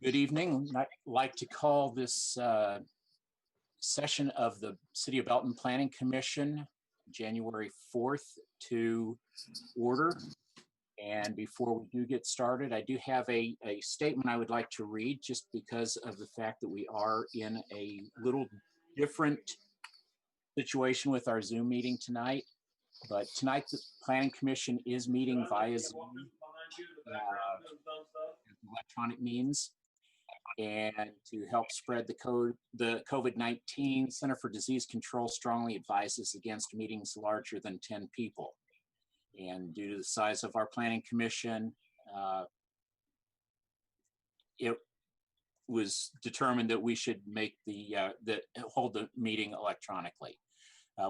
Good evening. I'd like to call this session of the City of Belton Planning Commission, January 4th, to order. And before we do get started, I do have a statement I would like to read just because of the fact that we are in a little different situation with our Zoom meeting tonight. But tonight, the Planning Commission is meeting via Zoom, electronic means. And to help spread the COVID-19, Center for Disease Control strongly advises against meetings larger than 10 people. And due to the size of our Planning Commission, it was determined that we should make hold the meeting electronically.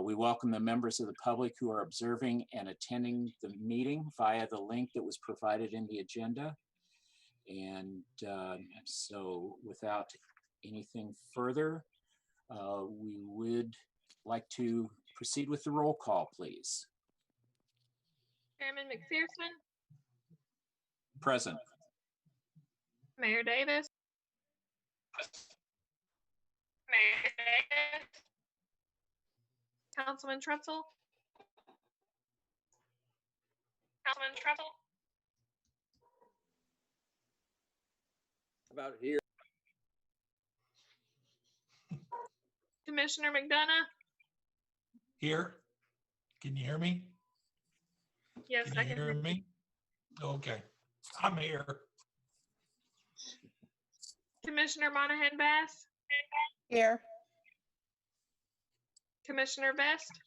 We welcome the members of the public who are observing and attending the meeting via the link that was provided in the agenda. And so without anything further, we would like to proceed with the roll call, please. Chairman McPherson. Present. Mayor Davis. Mayor Davis. Councilman Trutzel. Councilman Trutzel. About here. Commissioner McDonough. Here. Can you hear me? Yes, Can I you can hear me? Okay, I'm here. Commissioner Monahan Bass. Here. Commissioner Best.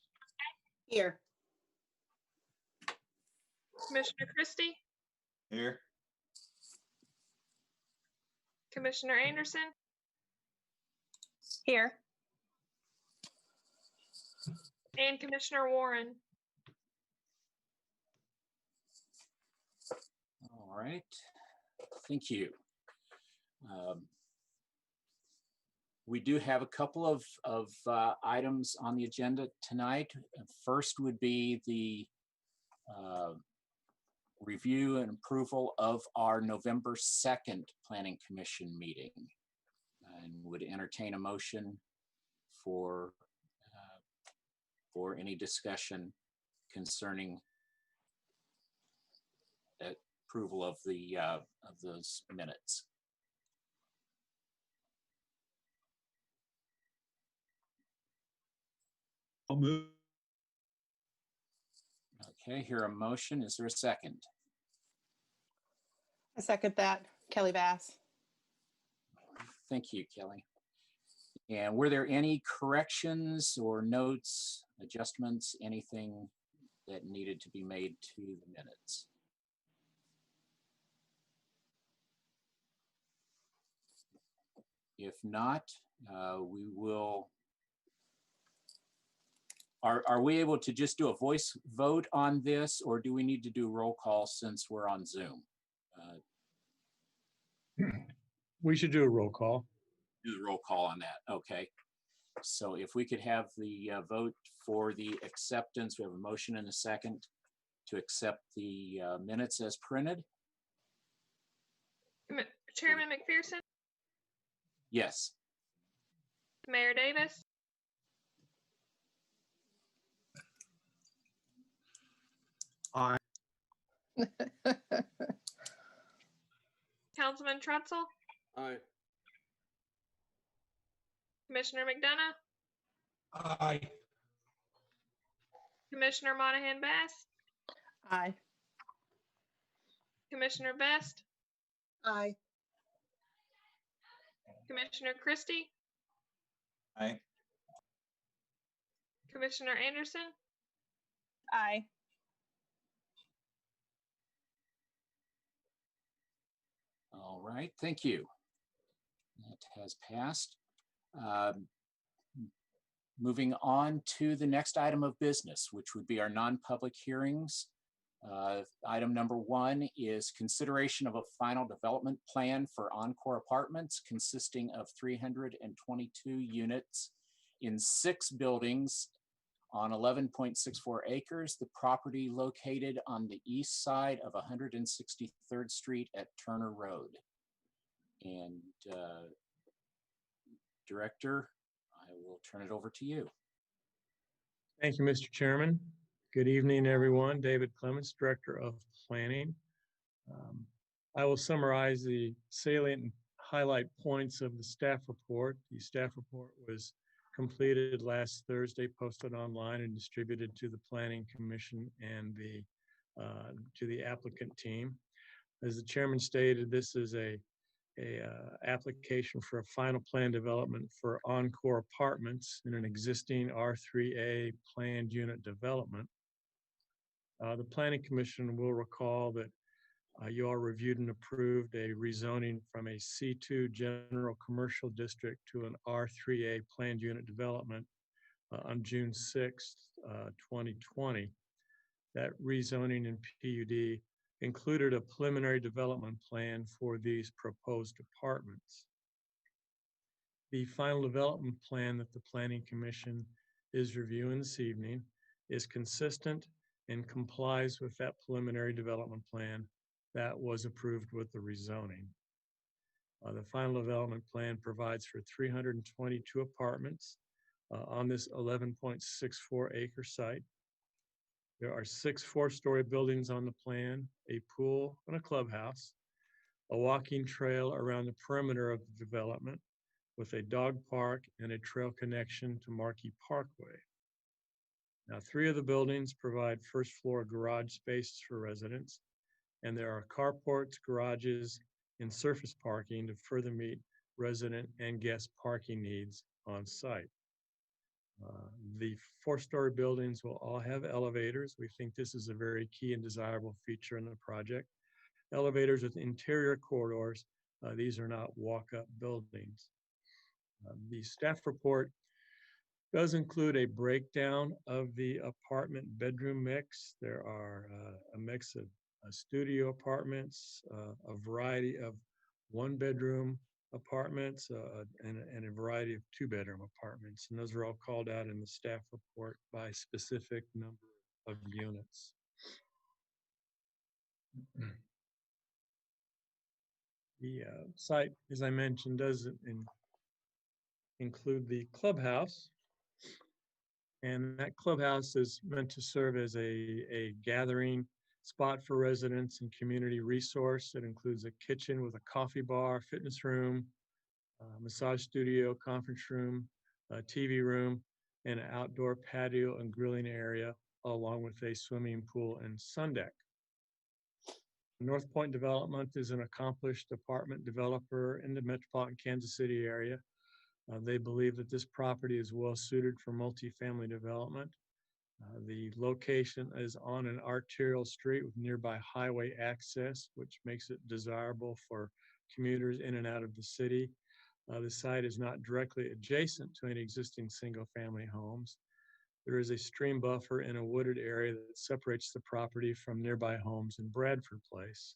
Here. Commissioner Christie. Here. Commissioner Anderson. Here. And Commissioner Warren. All right, thank you. We do have a couple of items on the agenda tonight. First would be the review and approval of our November 2nd Planning Commission meeting, and would entertain a motion for any discussion concerning approval of those minutes. I'll move. Okay, hear a motion. Is there a second? I second that. Kelly Bass. Thank you, Kelly. And were there any corrections or notes, adjustments, anything that needed to be made to the minutes? If not, we will. Are we able to just do a voice vote on this, or do we need to do roll call since we're on Zoom? We should do a roll call. Do the roll call on that. Okay. So if we could have the vote for the acceptance, we have a motion and a second to accept the minutes as printed. Chairman McPherson. Yes. Mayor Davis. Aye. Councilman Trutzel. Aye. Commissioner McDonough. Aye. Commissioner Monahan Bass. Aye. Commissioner Best. Aye. Commissioner Christie. Aye. Commissioner Anderson. Aye. All right, thank you. That has passed. Moving on to the next item of business, which would be our non-public hearings. Item number 1 is consideration of a final development plan for Encore Apartments consisting of 322 units in 6 buildings on 11.64 acres. The property located on the east side of 163rd Street at Turner Road. And Director, I will turn it over to you. Thank you, Mr. Chairman. Good evening, everyone. David Clements, Director of Planning. I will summarize the salient and highlight points of the staff report. The staff report was completed last Thursday, posted online and distributed to the Planning Commission and to the applicant team. As the chairman stated, this is a application for a final plan development for Encore Apartments in an existing R3A planned unit development. The Planning Commission will recall that you all reviewed and approved a rezoning from a C2 general commercial district to an R3A planned unit development on June 6th, 2020. That rezoning in PUD included a preliminary development plan for these proposed apartments. The final development plan that the Planning Commission is reviewing this evening is consistent and complies with that preliminary development plan that was approved with the rezoning. The final development plan provides for 322 apartments on this 11.64 acre site. There are 6 4-story buildings on the plan, a pool and a clubhouse, a walking trail around the perimeter of the development with a dog park and a trail connection to Markey Parkway. Now, 3 of the buildings provide first floor garage spaces for residents, and there are carports, garages, and surface parking to further meet resident and guest parking needs on site. The 4-story buildings will all have elevators. We think this is a very key and desirable feature in the project. Elevators with interior corridors. These are not walk-up buildings. The staff report does include a breakdown of the apartment bedroom mix. There are a mix of studio apartments, a variety of 1-bedroom apartments, and a variety of 2-bedroom apartments. And those are all called out in the staff report by specific number of units. The site, as I mentioned, does include the clubhouse. And that clubhouse is meant to serve as a gathering spot for residents and community resource. It includes a kitchen with a coffee bar, fitness room, massage studio, conference room, TV room, and an outdoor patio and grilling area, along with a swimming pool and sun deck. North Point Development is an accomplished apartment developer in the metropolitan Kansas City area. They believe that this property is well suited for multifamily development. The location is on an arterial street with nearby highway access, which makes it desirable for commuters in and out of the city. The site is not directly adjacent to any existing single-family homes. There is a stream buffer in a wooded area that separates the property from nearby homes in Bradford Place.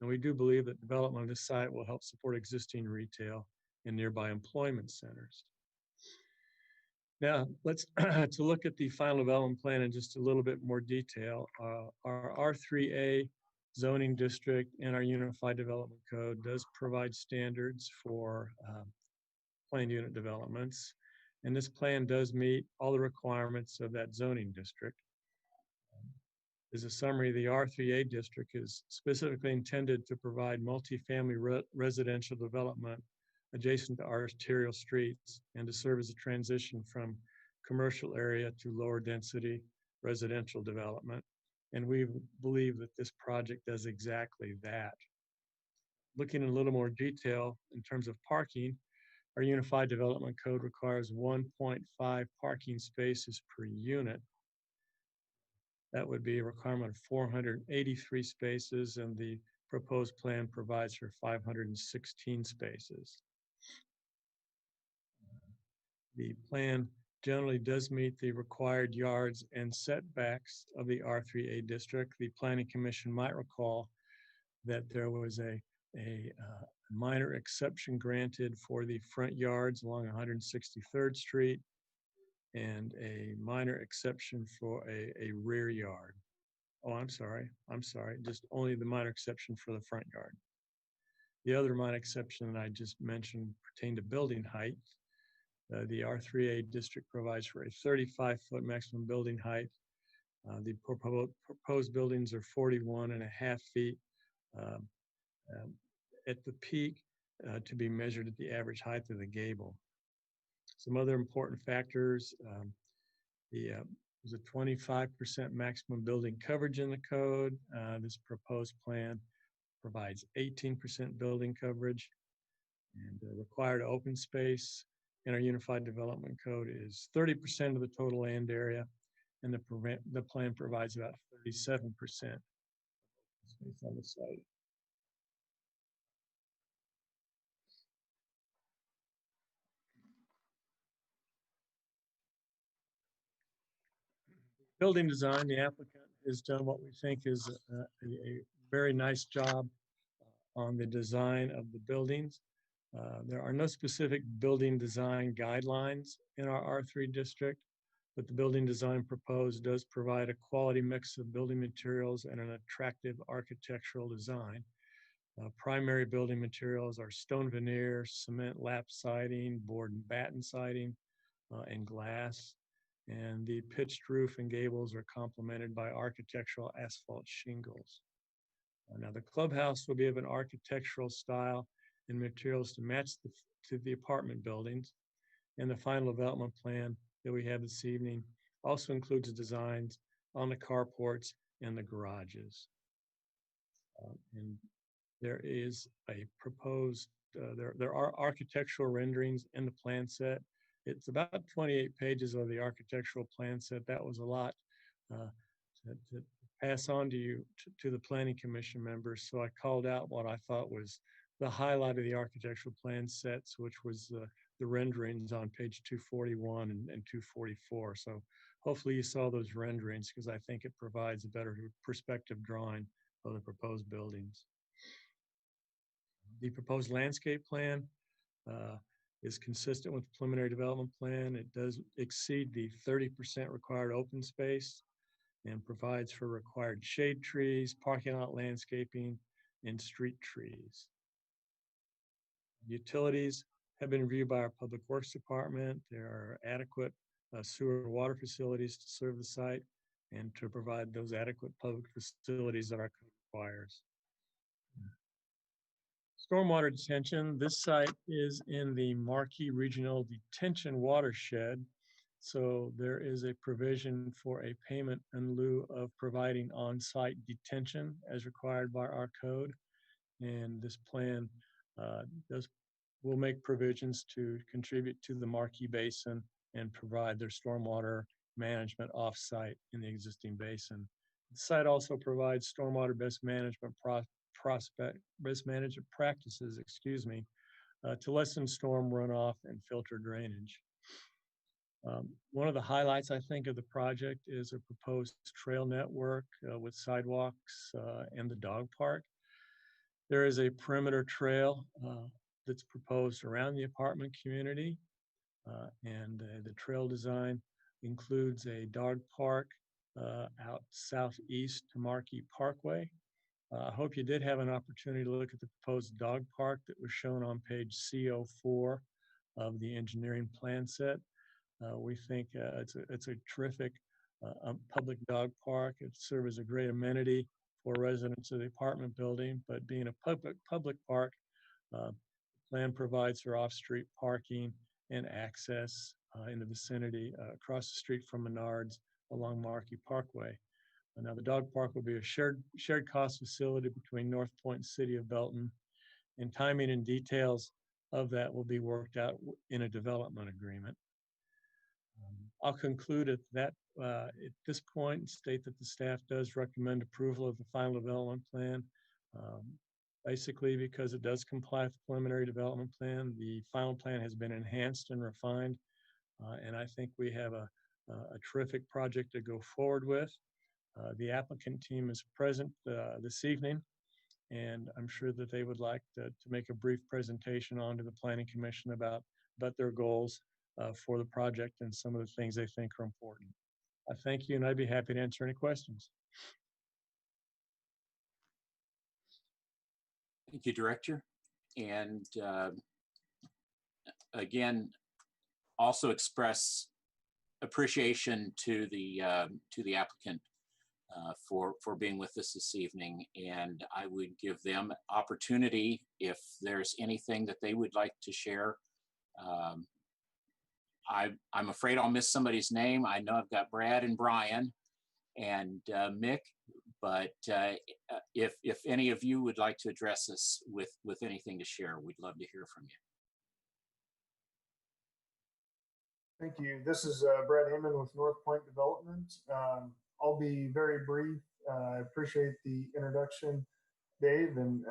And we do believe that development of this site will help support existing retail and nearby employment centers. Now, let's to look at the final development plan in just a little bit more detail. Our R3A zoning district and our Unified Development Code does provide standards for planned unit developments. And this plan does meet all the requirements of that zoning district. As a summary, the R3A district is specifically intended to provide multifamily residential development adjacent to arterial streets and to serve as a transition from commercial area to lower density residential development. And we believe that this project does exactly that. Looking in a little more detail in terms of parking, our Unified Development Code requires 1.5 parking spaces per unit. That would be a requirement of 483 spaces, and the proposed plan provides for 516 spaces. The plan generally does meet the required yards and setbacks of the R3A district. The Planning Commission might recall that there was a minor exception granted for the front yards along 163rd Street and a minor exception for a rear yard. Oh, I'm sorry, just only the minor exception for the front yard. The other minor exception that I just mentioned pertain to building height. The R3A district provides for a 35-foot maximum building height. The proposed buildings are 41.5 feet um, at the peak to be measured at the average height of the gable. Some other important factors, there's a 25% maximum building coverage in the code. This proposed plan provides 18% building coverage, and required open space in our Unified Development Code is 30% of the total land area, and the plan provides about 37% space on the site. Building design, the applicant has done what we think is a very nice job on the design of the buildings. There are no specific building design guidelines in our R3 district, but the building design proposed does provide a quality mix of building materials and an attractive architectural design. Primary building materials are stone veneer, cement lap siding, board and batten siding, and glass. And the pitched roof and gables are complemented by architectural asphalt shingles. Now the clubhouse will be of an architectural style and materials to match to the apartment buildings. And the final development plan that we have this evening also includes designs on the carports and the garages. And there is a proposed, there are architectural renderings in the plan set. It's about 28 pages of the architectural plan set. That was a lot to pass on to you, to the Planning Commission members. So I called out what I thought was the highlight of the architectural plan sets, which was the renderings on page 241 and 244. So hopefully you saw those renderings, because I think it provides a better perspective drawing of the proposed buildings. The proposed landscape plan is consistent with the preliminary development plan. It does exceed the 30% required open space and provides for required shade trees, parking lot landscaping, and street trees. Utilities have been reviewed by our Public Works Department. There are adequate sewer and water facilities to serve the site and to provide those adequate public facilities that our code requires. Stormwater detention, this site is in the Marquis Regional Detention Watershed. So there is a provision for a payment in lieu of providing on-site detention as required by our code. And this plan will make provisions to contribute to the Marquis Basin and provide their stormwater management off-site in the existing basin. The site also provides stormwater best management practices, to lessen storm runoff and filter drainage. One of the highlights, I think, of the project is a proposed trail network with sidewalks and the dog park. There is a perimeter trail that's proposed around the apartment community, and the trail design includes a dog park out southeast to Marquis Parkway. I hope you did have an opportunity to look at the proposed dog park that was shown on page C04 of the engineering plan set. We think it's a terrific public dog park. It serves as a great amenity for residents of the apartment building, but being a public park, the plan provides for off-street parking and access in the vicinity across the street from Menards along Marquis Parkway. Now, the dog park will be a shared cost facility between North Point and City of Belton, and timing and details of that will be worked out in a development agreement. I'll conclude at this point and state that the staff does recommend approval of the final development plan. Basically, because it does comply with the preliminary development plan, the final plan has been enhanced and refined, and I think we have a terrific project to go forward with. The applicant team is present this evening, and I'm sure that they would like to make a brief presentation on to the Planning Commission about their goals for the project and some of the things they think are important. I thank you, and I'd be happy to answer any questions. Thank you, Director. And again, also express appreciation to the applicant for being with us this evening. And I would give them opportunity if there's anything that they would like to share. I'm afraid I'll miss somebody's name. I know I've got Brad and Brian and Mick, but if any of you would like to address us with anything to share, we'd love to hear from you. Thank you. This is Brad Hayman with North Point Development. I'll be very brief. I appreciate the introduction, Dave, and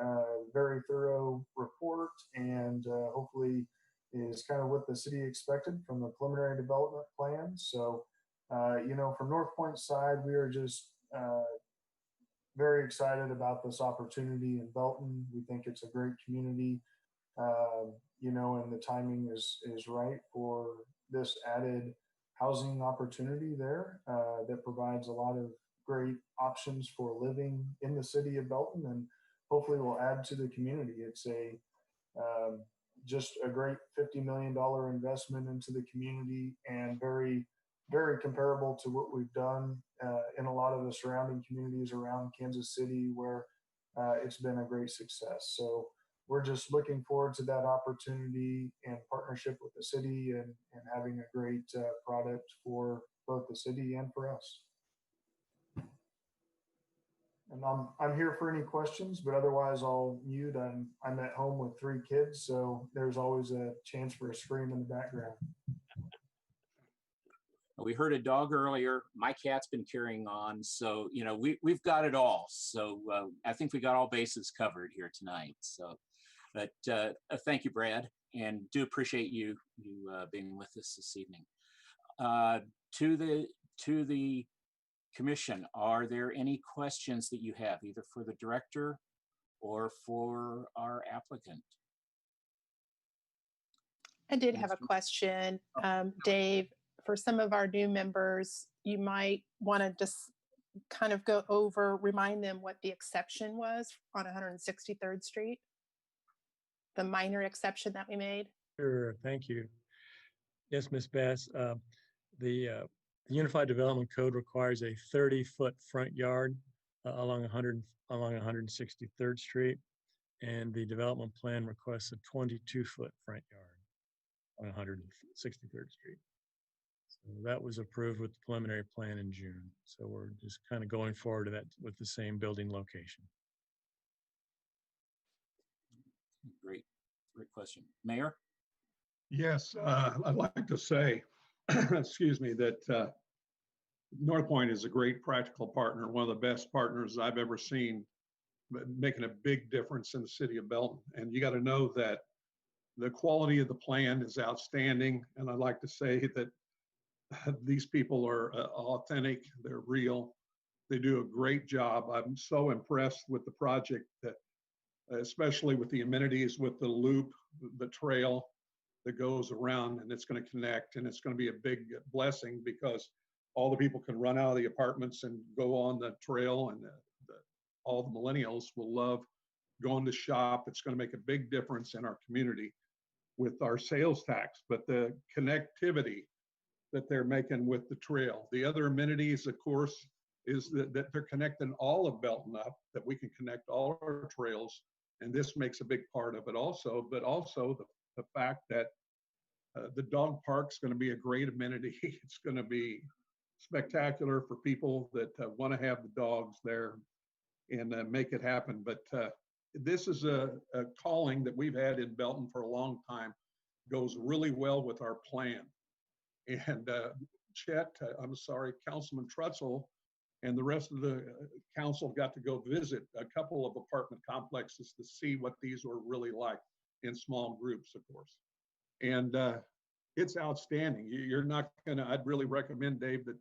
very thorough report, and hopefully is kind of what the city expected from the preliminary development plan. So, you know, from North Point's side, we are just very excited about this opportunity in Belton. We think it's a great community, you know, and the timing is right for this added housing opportunity there that provides a lot of great options for living in the city of Belton, and hopefully will add to the community. It's a just a great $50 million investment into the community, and very, very comparable to what we've done in a lot of the surrounding communities around Kansas City, where it's been a great success. So we're just looking forward to that opportunity and partnership with the city, and having a great product for both the city and for us. And I'm here for any questions, but otherwise I'll mute. I'm at home with 3 kids, so there's always a chance for a scream in the background. We heard a dog earlier. My cat's been carrying on, so you know we've got it all. So I think we got all bases covered here tonight. So, but thank you, Brad, and do appreciate you being with us this evening. To the Commission, are there any questions that you have, either for the director or for our applicant? I did have a question, Dave. For some of our new members, you might want to just kind of go over, remind them what the exception was on 163rd Street, the minor exception that we made. Sure, thank you. Yes, Ms. Bass, the Unified Development Code requires a 30-foot front yard along 163rd Street, and the development plan requests a 22-foot front yard on 163rd Street. So that was approved with the preliminary plan in June. So we're just kind of going forward to that with the same building location. Great question. Mayor? Yes, I'd like to say, excuse me, that North Point is a great practical partner, one of the best partners I've ever seen, making a big difference in the city of Belton. And you got to know that the quality of the plan is outstanding. And I'd like to say that these people are authentic, they're real, they do a great job. I'm so impressed with the project, that especially with the amenities, with the loop, the trail that goes around, and it's going to connect, and it's going to be a big blessing because all the people can run out of the apartments and go on the trail, and all the millennials will love going to shop. It's going to make a big difference in our community with our sales tax, but the connectivity that they're making with the trail. The other amenities, of course, is that they're connecting all of Belton up, that we can connect all our trails, and this makes a big part of it also, but also the fact that the dog park's going to be a great amenity. It's going to be spectacular for people that want to have the dogs there and make it happen. But this is a calling that we've had in Belton for a long time, goes really well with our plan. And Councilman Trutzel and the rest of the council got to go visit a couple of apartment complexes to see what these were really like in small groups, of course. And it's outstanding. You're not gonna, I'd really recommend, Dave, that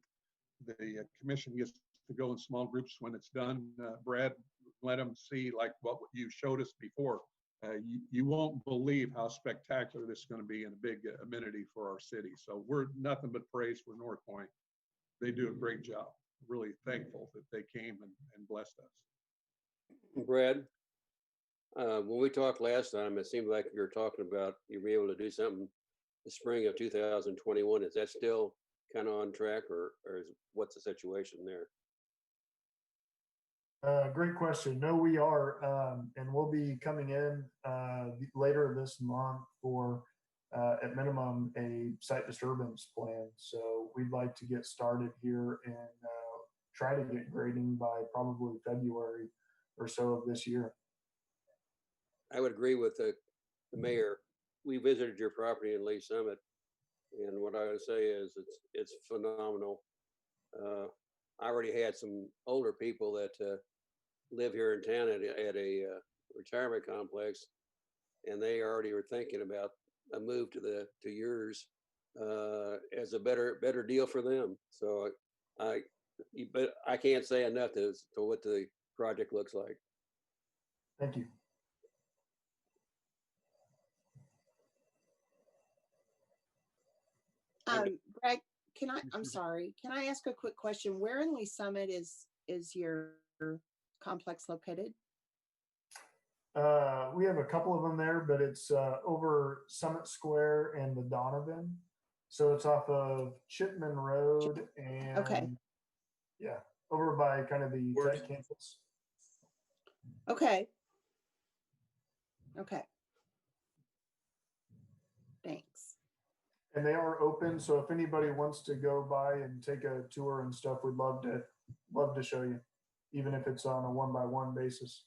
the commission gets to go in small groups when it's done. Brad, let them see like what you showed us before. You won't believe how spectacular this is going to be and a big amenity for our city. So we're nothing but praise for North Point. They do a great job. Really thankful that they came and blessed us. Brad, When we talked last time, it seemed like you were talking about you'll be able to do something the spring of 2021. Is that still kind of on track, or what's the situation there? Great question. No, we are, and we'll be coming in later this month for, at minimum, a site disturbance plan. So we'd like to get started here and try to get grading by probably February or so of this year. I would agree with the mayor. We visited your property in Lee Summit, and what I would say is it's phenomenal. I already had some older people that live here in town at a retirement complex, and they already were thinking about a move to yours as a better deal for them. So but I can't say enough to what the project looks like. Thank you. Greg, I'm sorry, can I ask a quick question? Where in Lee Summit is your complex located? We have a couple of them there, but it's over Summit Square and the Donovan. So it's off of Chipman Road and Okay. Yeah, over by kind of the tech campus. Okay. Okay. Thanks. And they are open, so if anybody wants to go by and take a tour and stuff, we'd love to show you, even if it's on a one-by-one basis.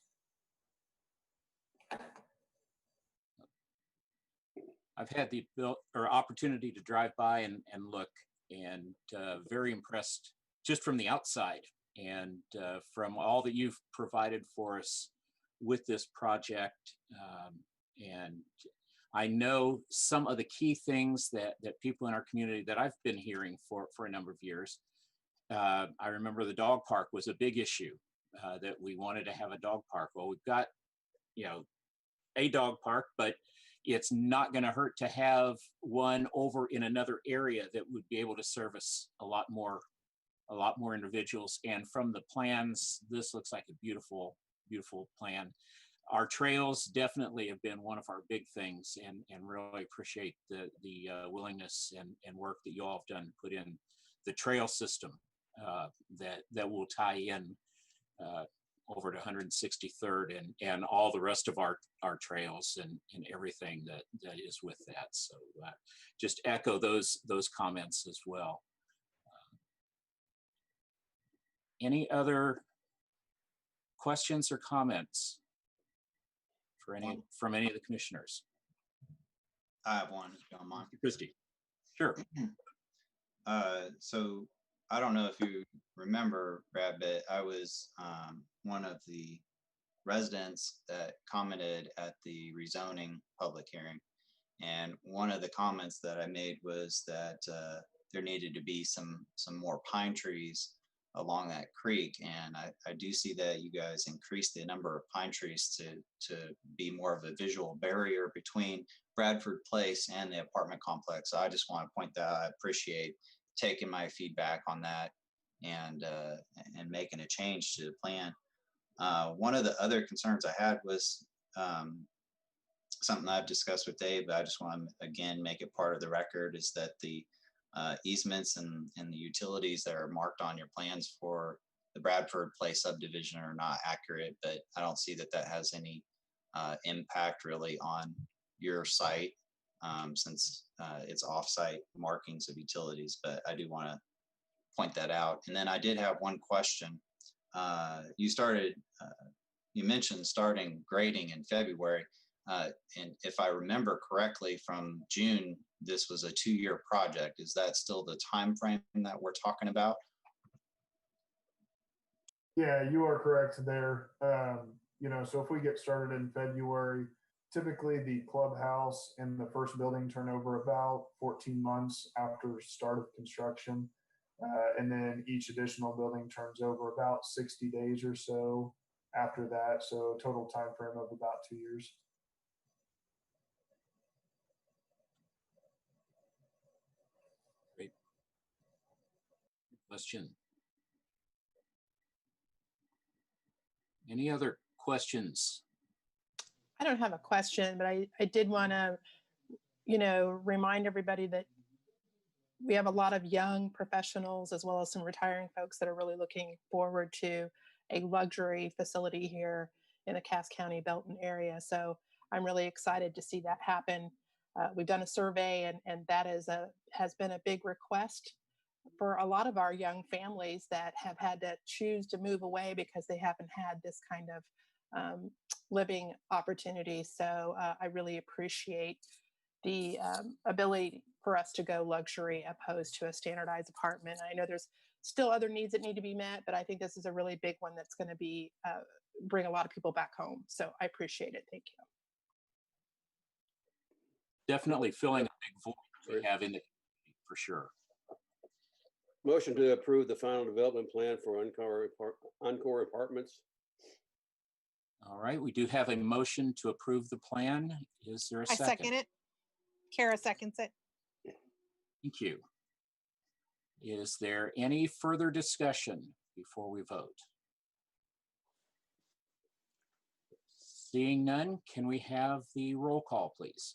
I've had the opportunity to drive by and look, and very impressed just from the outside and from all that you've provided for us with this project. And I know some of the key things that people in our community that I've been hearing for a number of years. I remember the dog park was a big issue, that we wanted to have a dog park. Well, we've got, a dog park, but it's not going to hurt to have one over in another area that would be able to service a lot more individuals. And from the plans, this looks like a beautiful, beautiful plan. Our trails definitely have been one of our big things, and really appreciate the willingness and work that you all have done to put in the trail system that will tie in over to 163rd and all the rest of our trails and everything that is with that. So just echo those comments as well. Any other questions or comments from any of the commissioners? I have one, if you don't mind. Christie. Sure. So I don't know if you remember, Brad, but I was one of the residents that commented at the rezoning public hearing. And one of the comments that I made was that there needed to be some more pine trees along that creek. And I do see that you guys increased the number of pine trees to be more of a visual barrier between Bradford Place and the apartment complex. So I just want to point that out. I appreciate taking my feedback on that and making a change to the plan. One of the other concerns I had was something I've discussed with Dave, but I just want to again make it part of the record, is that the easements and the utilities that are marked on your plans for the Bradford Place subdivision are not accurate, but I don't see that has any impact really on your site since it's off-site markings of utilities, but I do want to point that out. And then I did have one question. You mentioned starting grading in February. And if I remember correctly, from June, this was a 2-year project. Is that still the time frame that we're talking about? Yeah, you are correct there. So if we get started in February, typically the clubhouse and the first building turn over about 14 months after start of construction. And then each additional building turns over about 60 days or so after that. So total time frame of about 2 years. Great. Question. Any other questions I don't have a question, but I did want to, remind everybody that we have a lot of young professionals as well as some retiring folks that are really looking forward to a luxury facility here in the Cass County Belton area. So I'm really excited to see that happen. We've done a survey, and that has been a big request for a lot of our young families that have had to choose to move away because they haven't had this kind of living opportunity. So I really appreciate the ability for us to go luxury opposed to a standardized apartment. I know there's still other needs that need to be met, but I think this is a really big one that's going to be bring a lot of people back home. So I appreciate it. Thank you. Definitely filling a big void we have in the community, for sure. Motion to approve the final development plan for Encore Apartments. All right, we do have a motion to approve the plan. Is there a I second? second it. Kara seconds it. Thank you. Is there any further discussion before we vote? Seeing none, can we have the roll call, please?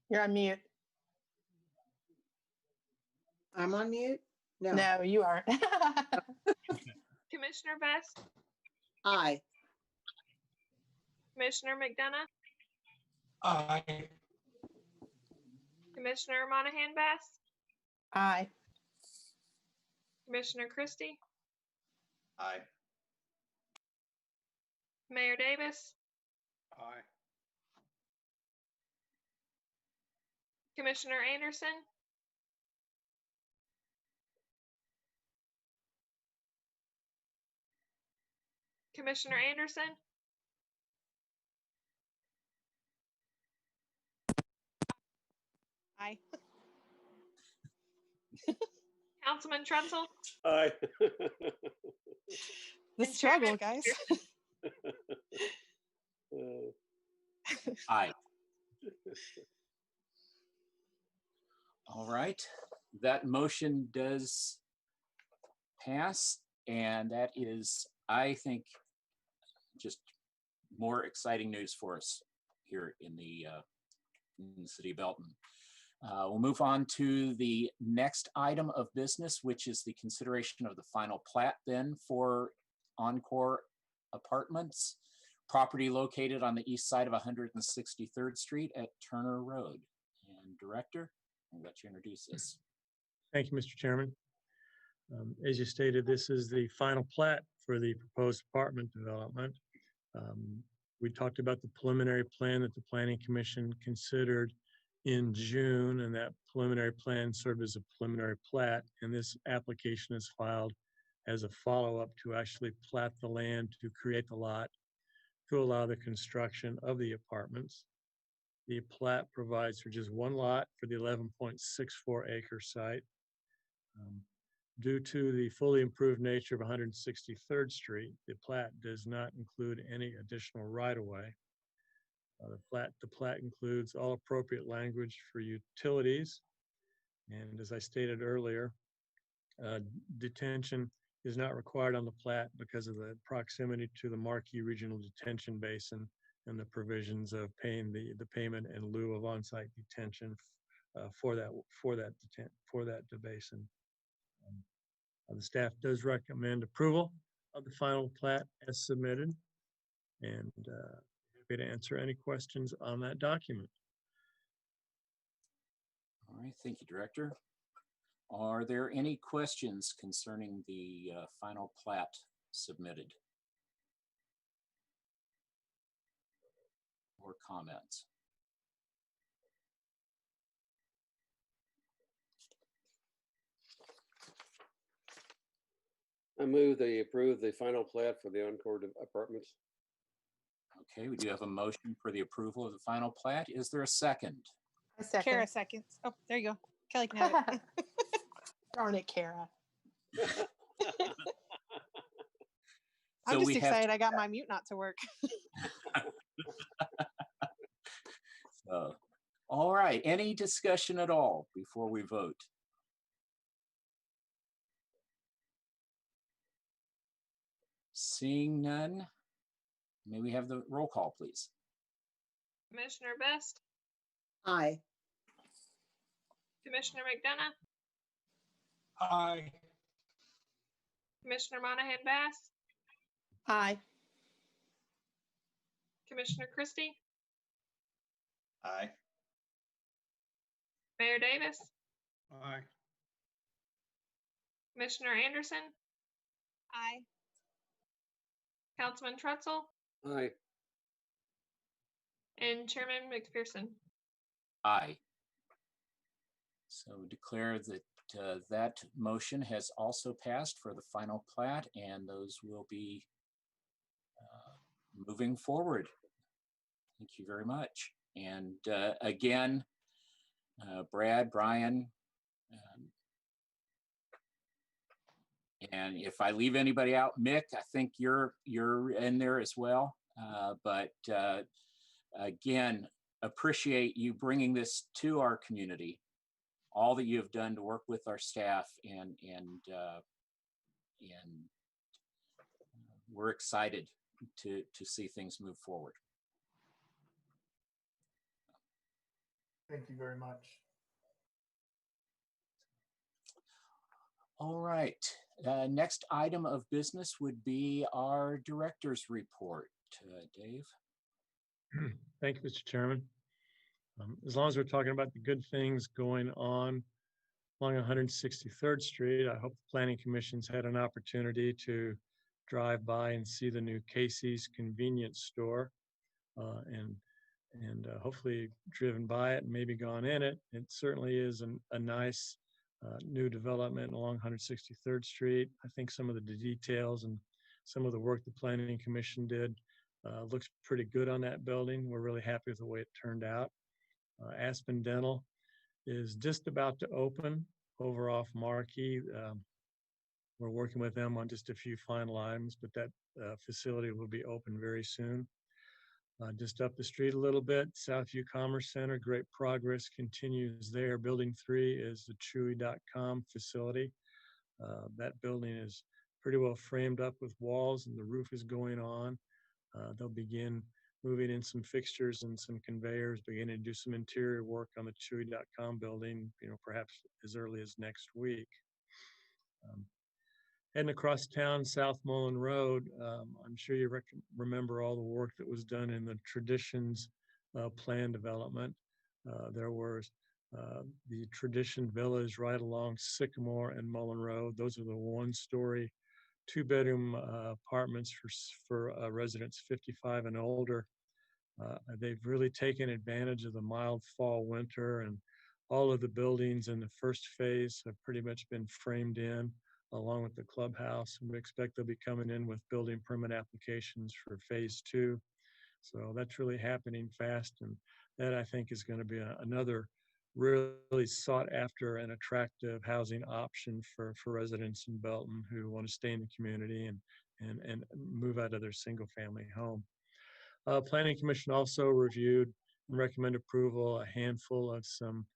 You're on mute. I'm on mute? No. No, you aren't. Commissioner Best, Aye. Commissioner McDonough, Aye. Commissioner Monahan Bass, Aye. Commissioner Christie, Aye. Mayor Davis, Aye. Commissioner Anderson, Commissioner Anderson, Aye. Councilman Trunzel, Aye. The And struggle, Chairman guys. Aye. All right, that motion does pass, and that is, I think, just more exciting news for us here in the city of Belton. We'll move on to the next item of business, which is the consideration of the final plat then for Encore Apartments, property located on the east side of 163rd Street at Turner Road. And Director, I'll let you introduce this. Thank you, Mr. Chairman. As you stated, this is the final plat for the proposed apartment development. We talked about the preliminary plan that the Planning Commission considered in June, and that preliminary plan served as a preliminary plat, and this application is filed as a follow-up to actually plat the land to create the lot to allow the construction of the apartments. The plat provides for just one lot for the 11.64 acre site. Due to the fully improved nature of 163rd Street, the plat does not include any additional right-of-way. The plat includes all appropriate language for utilities. And as I stated earlier, detention is not required on the plat because of the proximity to the Marquee Regional Detention Basin and the provisions of paying the payment in lieu of on-site detention for that basin. The staff does recommend approval of the final plat as submitted, and happy to answer any questions on that document. All right, thank you, Director. Are there any questions concerning the final plat submitted? Or comments? I move they approve the final plat for the Encore Apartments. Okay, we do have a motion for the approval of the final plat. Is there a second? A second. Kara seconds. Oh, there you go. Kelly can have it. Darn it, Kara. I'm So just we have excited I got my mute not to work. all right, any discussion at all before we vote? Seeing none, may we have the roll call, please? Commissioner Best, Aye. Commissioner McDonough, Aye. Commissioner Monahan Bass, Aye. Commissioner Christie, Aye. Mayor Davis, Aye. Commissioner Anderson, Aye. Councilman Trutzel, Aye. and Chairman McPherson. Aye. So declare that that motion has also passed for the final plat, and those will be moving forward. Thank you very much. And again, Brad, Brian, and if I leave anybody out, Mick, I think you're in there as well. But again, appreciate you bringing this to our community, all that you have done to work with our staff, and we're excited to see things move forward. Thank you very much. All right. Next item of business would be our director's report. Dave. Thank you, Mr. Chairman. As long as we're talking about the good things going on along 163rd Street, I hope the Planning Commission's had an opportunity to drive by and see the new Casey's convenience store, and hopefully driven by it and maybe gone in it. It certainly is a nice new development along 163rd Street. I think some of the details and some of the work the Planning Commission did looks pretty good on that building. We're really happy with the way it turned out. Aspen Dental is just about to open over off Marquee. We're working with them on just a few final items, but that facility will be open very soon. Just up the street a little bit, Southview Commerce Center, great progress continues there. Building 3 is the Chewy.com facility. That building is pretty well framed up with walls and the roof is going on. They'll begin moving in some fixtures and some conveyors, beginning to do some interior work on the Chewy.com building, perhaps as early as next week. Heading across town, South Mullen Road, I'm sure you remember all the work that was done in the Traditions plan development. There was the Tradition Villas right along Sycamore and Mullen Road. Those are the one-story, two-bedroom apartments for residents 55 and older. They've really taken advantage of the mild fall, winter, and all of the buildings in the first phase have pretty much been framed in, along with the clubhouse. We expect they'll be coming in with building permit applications for phase 2. So that's really happening fast. And that, I think, is going to be another really sought after and attractive housing option for residents in Belton who want to stay in the community and move out of their single family home. Planning Commission also reviewed and recommend approval a handful of some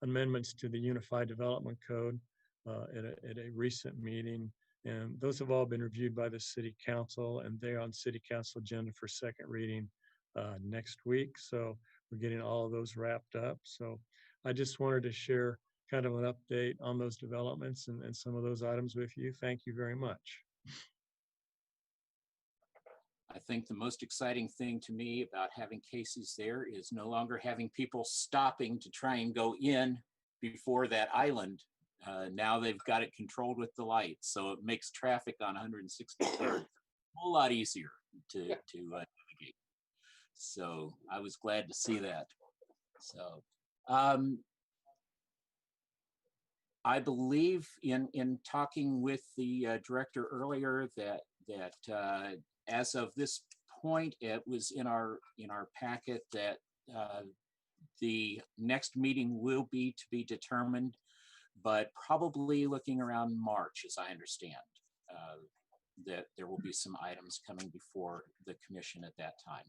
amendments to the Unified Development Code at a recent meeting, and those have all been reviewed by the City Council, and they're on City Council agenda for second reading next week. So we're getting all of those wrapped up. So I just wanted to share kind of an update on those developments and some of those items with you. Thank you very much. I think the most exciting thing to me about having Casey's there is no longer having people stopping to try and go in before that island. Now they've got it controlled with the lights, so it makes traffic on 163rd a whole lot easier to navigate. So I was glad to see that. So I believe in talking with the director earlier that as of this point, it was in our packet that the next meeting will be to be determined, but probably looking around March, as I understand, that there will be some items coming before the commission at that time.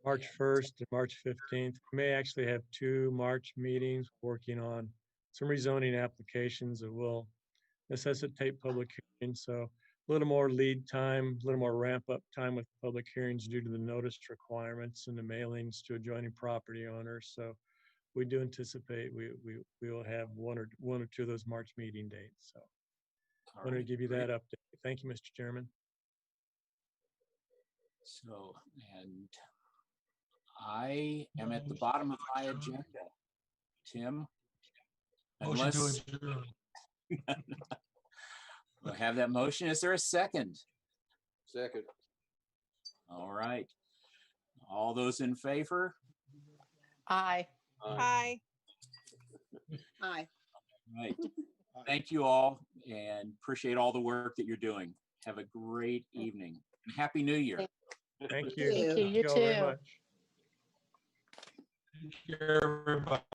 March 1st and March 15th. We may actually have 2 March meetings working on some rezoning applications that will necessitate public hearings. So little more lead time, a little more ramp up time with public hearings due to the notice requirements and the mailings to adjoining property owners. So we do anticipate we will have one or two of those March meeting dates. So I wanted to give you that update. Thank you, Mr. Chairman. So, and I am at the bottom of my agenda. Tim? Motion to adjourn. We'll have that motion. Is there a second? Second. All right. All those in favor? Aye. Aye. Aye. Right. Thank you all and appreciate all the work that you're doing. Have a great evening and Happy New Year. Thank you. Thank you. You all very too. much. Take care, everybody.